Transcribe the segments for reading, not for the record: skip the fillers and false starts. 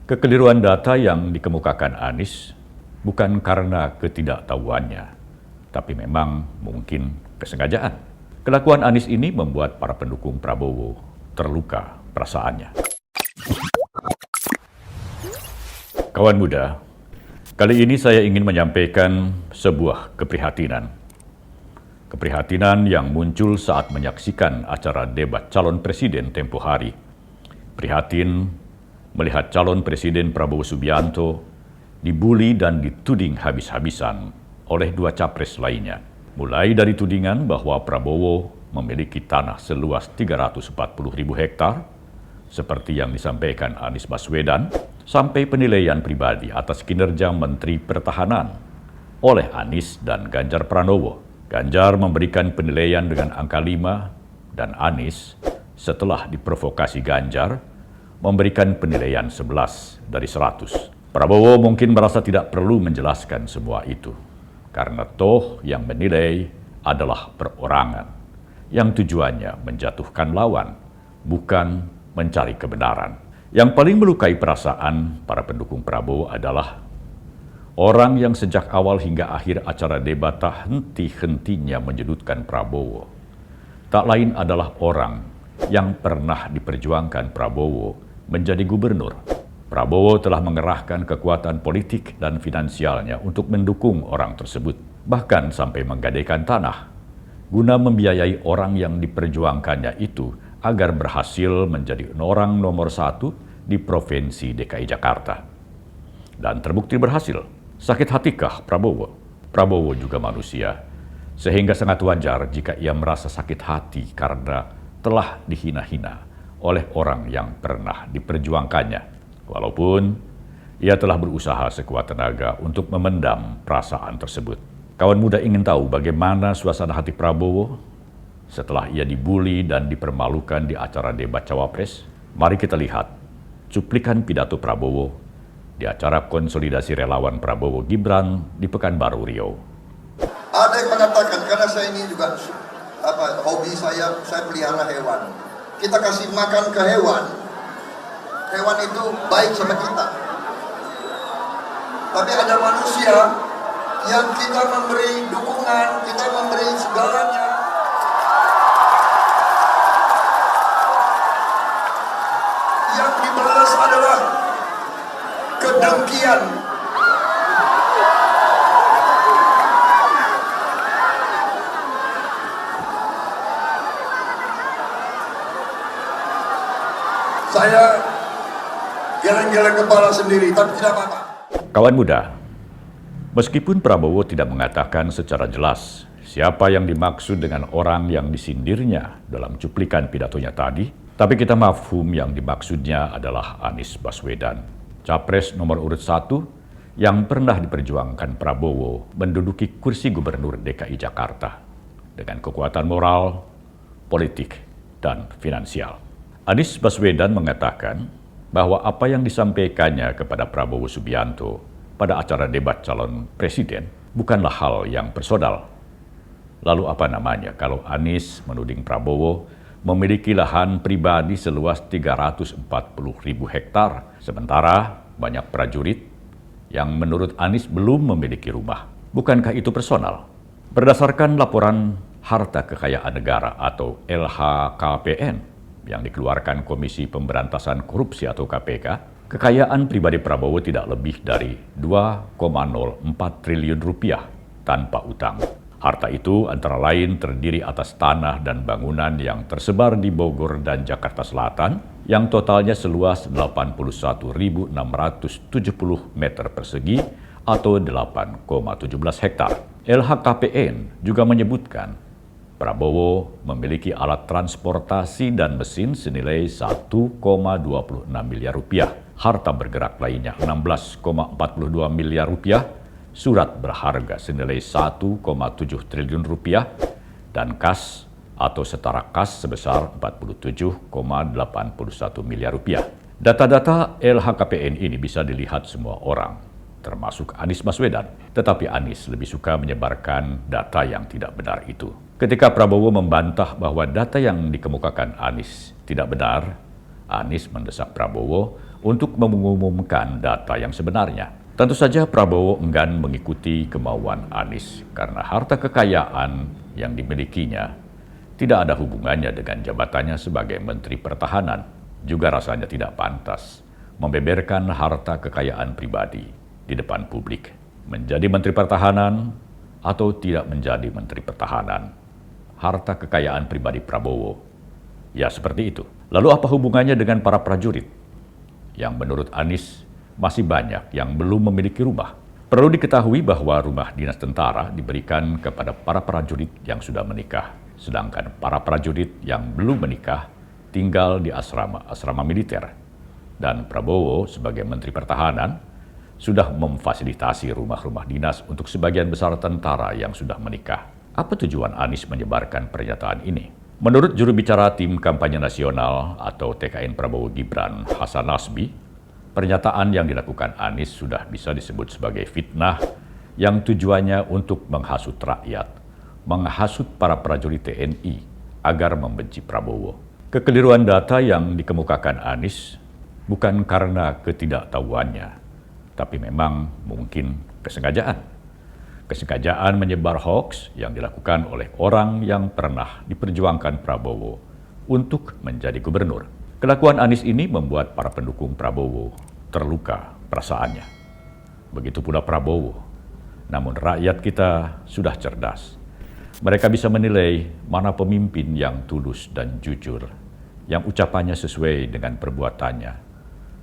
Kekeliruan data yang dikemukakan Anies bukan karena ketidaktahuannya, tapi memang mungkin kesengajaan. Kelakuan Anies ini membuat para pendukung Prabowo terluka perasaannya. Kawan muda, kali ini saya ingin menyampaikan sebuah keprihatinan. Keprihatinan yang muncul saat menyaksikan acara debat calon presiden tempo hari. Prihatin melihat calon presiden Prabowo Subianto dibuli dan dituding habis-habisan oleh dua capres lainnya. Mulai dari tudingan bahwa Prabowo memiliki tanah seluas 340.000 hektar, seperti yang disampaikan Anies Baswedan, sampai penilaian pribadi atas kinerja Menteri Pertahanan oleh Anies dan Ganjar Pranowo. Ganjar memberikan penilaian dengan angka 5 dan Anies setelah diprovokasi Ganjar memberikan penilaian 11 dari 100. Prabowo mungkin merasa tidak perlu menjelaskan semua itu, karena toh yang menilai adalah perorangan, yang tujuannya menjatuhkan lawan, bukan mencari kebenaran. Yang paling melukai perasaan para pendukung Prabowo adalah orang yang sejak awal hingga akhir acara debat tak henti-hentinya menyudutkan Prabowo. Tak lain adalah orang yang pernah diperjuangkan Prabowo menjadi gubernur. Prabowo telah mengerahkan kekuatan politik dan finansialnya untuk mendukung orang tersebut, bahkan sampai menggadaikan tanah, guna membiayai orang yang diperjuangkannya itu agar berhasil menjadi orang nomor 1 di Provinsi DKI Jakarta. Dan terbukti berhasil. Sakit hatikah Prabowo? Prabowo juga manusia, sehingga sangat wajar jika ia merasa sakit hati karena telah dihina-hina oleh orang yang pernah diperjuangkannya. Walaupun ia telah berusaha sekuat tenaga untuk memendam perasaan tersebut. Kawan muda ingin tahu bagaimana suasana hati Prabowo setelah ia dibuli dan dipermalukan di acara debat Cawapres? Mari kita lihat cuplikan pidato Prabowo di acara konsolidasi relawan Prabowo Gibran di Pekanbaru Riau. Ada yang mengatakan, karena saya ini juga hobi saya pelihara hewan. Kita kasih makan ke hewan, hewan itu baik sama kita. Tapi ada manusia yang kita memberi dukungan, kita memberi segalanya. Yang dibalas adalah kedengkian. Saya geleng-geleng kepala sendiri, tapi tidak apa-apa. Kawan muda, meskipun Prabowo tidak mengatakan secara jelas siapa yang dimaksud dengan orang yang disindirnya dalam cuplikan pidatonya tadi, tapi kita mafhum yang dimaksudnya adalah Anies Baswedan, capres nomor urut 1 yang pernah diperjuangkan Prabowo menduduki kursi gubernur DKI Jakarta dengan kekuatan moral, politik, dan finansial. Anies Baswedan mengatakan bahwa apa yang disampaikannya kepada Prabowo Subianto pada acara debat calon presiden bukanlah hal yang personal. Lalu apa namanya kalau Anies menuding Prabowo memiliki lahan pribadi seluas 340.000 hektar, sementara banyak prajurit yang menurut Anies belum memiliki rumah. Bukankah itu personal? Berdasarkan laporan harta kekayaan negara atau LHKPN yang dikeluarkan Komisi Pemberantasan Korupsi atau KPK, kekayaan pribadi Prabowo tidak lebih dari 2,04 triliun rupiah tanpa utang. Harta itu antara lain terdiri atas tanah dan bangunan yang tersebar di Bogor dan Jakarta Selatan yang totalnya seluas 81.670 meter persegi atau 8,17 hektar. LHKPN juga menyebutkan Prabowo memiliki alat transportasi dan mesin senilai 1,26 miliar rupiah, harta bergerak lainnya 16,42 miliar rupiah, surat berharga senilai 1,7 triliun rupiah, dan kas atau setara kas sebesar 47,81 miliar rupiah. Data-data LHKPN ini bisa dilihat semua orang, termasuk Anies Baswedan. Tetapi Anies lebih suka menyebarkan data yang tidak benar itu. Ketika Prabowo membantah bahwa data yang dikemukakan Anies tidak benar, Anies mendesak Prabowo untuk mengumumkan data yang sebenarnya. Tentu saja Prabowo enggan mengikuti kemauan Anies karena harta kekayaan yang dimilikinya tidak ada hubungannya dengan jabatannya sebagai Menteri Pertahanan. Juga rasanya tidak pantas membeberkan harta kekayaan pribadi di depan publik. Menjadi Menteri Pertahanan atau tidak menjadi Menteri Pertahanan, harta kekayaan pribadi Prabowo, ya seperti itu. Lalu apa hubungannya dengan para prajurit? Yang menurut Anies masih banyak yang belum memiliki rumah. Perlu diketahui bahwa rumah dinas tentara diberikan kepada para prajurit yang sudah menikah, sedangkan para prajurit yang belum menikah tinggal di asrama militer. Dan Prabowo sebagai Menteri Pertahanan sudah memfasilitasi rumah-rumah dinas untuk sebagian besar tentara yang sudah menikah. Apa tujuan Anies menyebarkan pernyataan ini? Menurut juru bicara tim kampanye nasional atau TKN Prabowo Gibran, Hasan Nasbi, pernyataan yang dilakukan Anies sudah bisa disebut sebagai fitnah yang tujuannya untuk menghasut rakyat, menghasut para prajurit TNI agar membenci Prabowo. Kekeliruan data yang dikemukakan Anies bukan karena ketidaktahuannya, tapi memang mungkin kesengajaan. Kesengajaan menyebar hoaks yang dilakukan oleh orang yang pernah diperjuangkan Prabowo untuk menjadi gubernur. Kelakuan Anies ini membuat para pendukung Prabowo terluka perasaannya. Begitu pula Prabowo. Namun rakyat kita sudah cerdas. Mereka bisa menilai mana pemimpin yang tulus dan jujur, yang ucapannya sesuai dengan perbuatannya,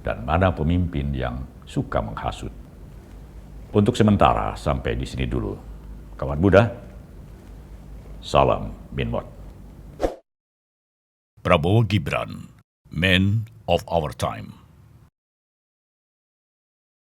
dan mana pemimpin yang suka menghasut. Untuk sementara, sampai di sini dulu. Kawan muda, salam Minmot. Prabowo Gibran, Man of Our Time.